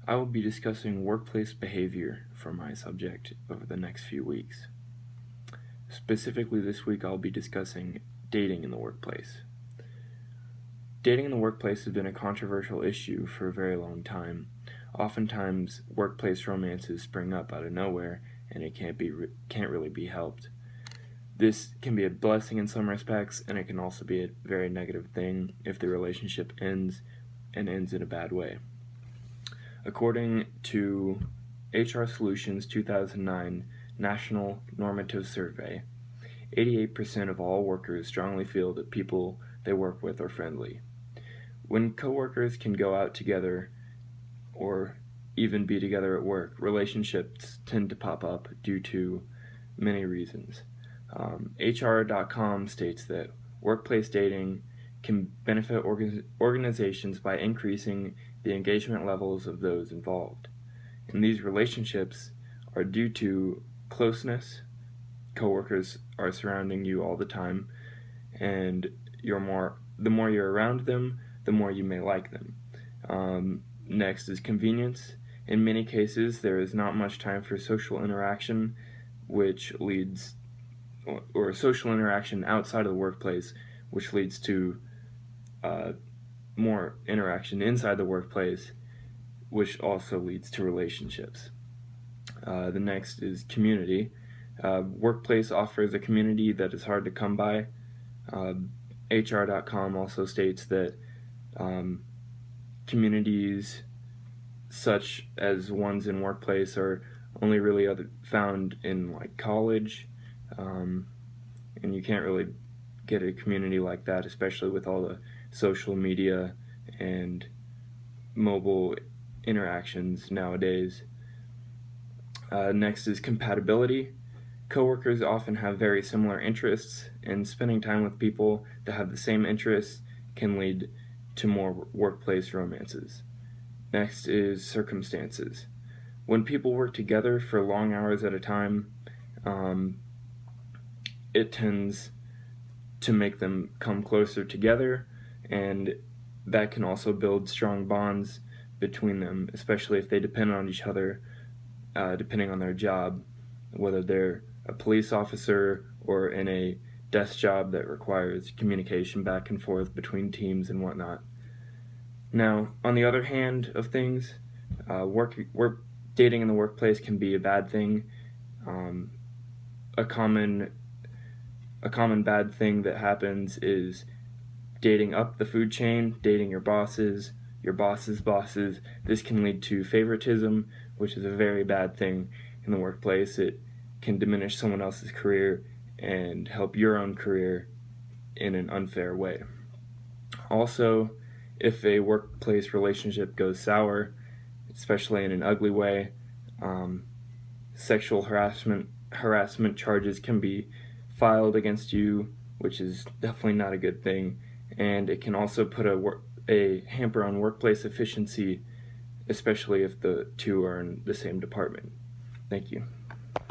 I will be discussing workplace behavior for my subject over the next few weeks. Specifically this week I'll be discussing dating in the workplace. Dating in the workplace has been a controversial issue for a very long time. Oftentimes workplace romances spring up out of nowhere and it can't really be helped. This can be a blessing in some respects, and it can also be a very negative thing if the relationship ends in a bad way. According to HR Solutions 2009 National Normative Survey, 88% of all workers strongly feel that people they work with are friendly. When coworkers can go out together or even be together at work, relationships tend to pop up due to many reasons. HR.com states that workplace dating can benefit organizations by increasing the engagement levels of those involved. And these relationships are due to closeness. Coworkers are surrounding you all the time, and the more you're around them, the more you may like them. Next is convenience. In many cases, there is not much time for social interaction, or social interaction outside of the workplace, which leads to more interaction inside the workplace, which also leads to relationships. The next is community. Workplace offers a community that is hard to come by. HR.com also states that communities such as ones in workplace are only really found in like college, and you can't really get a community like that, especially with all the social media and mobile interactions nowadays. Next is compatibility. Coworkers often have very similar interests, and spending time with people that have the same interests can lead to more workplace romances. Next is circumstances. When people work together for long hours at a time, it tends to make them come closer together, and that can also build strong bonds between them, especially if they depend on each other, depending on their job, whether they're a police officer or in a desk job that requires communication back and forth between teams and whatnot. Now, on the other hand of things, dating in the workplace can be a bad thing. A common bad thing that happens is dating up the food chain, dating your boss's bosses. This can lead to favoritism, which is a very bad thing in the workplace. It can diminish someone else's career and help your own career in an unfair way. Also, if a workplace relationship goes sour, especially in an ugly way, sexual harassment charges can be filed against you, which is definitely not a good thing, and it can also put a hamper on workplace efficiency, especially if the two are in the same department. Thank you.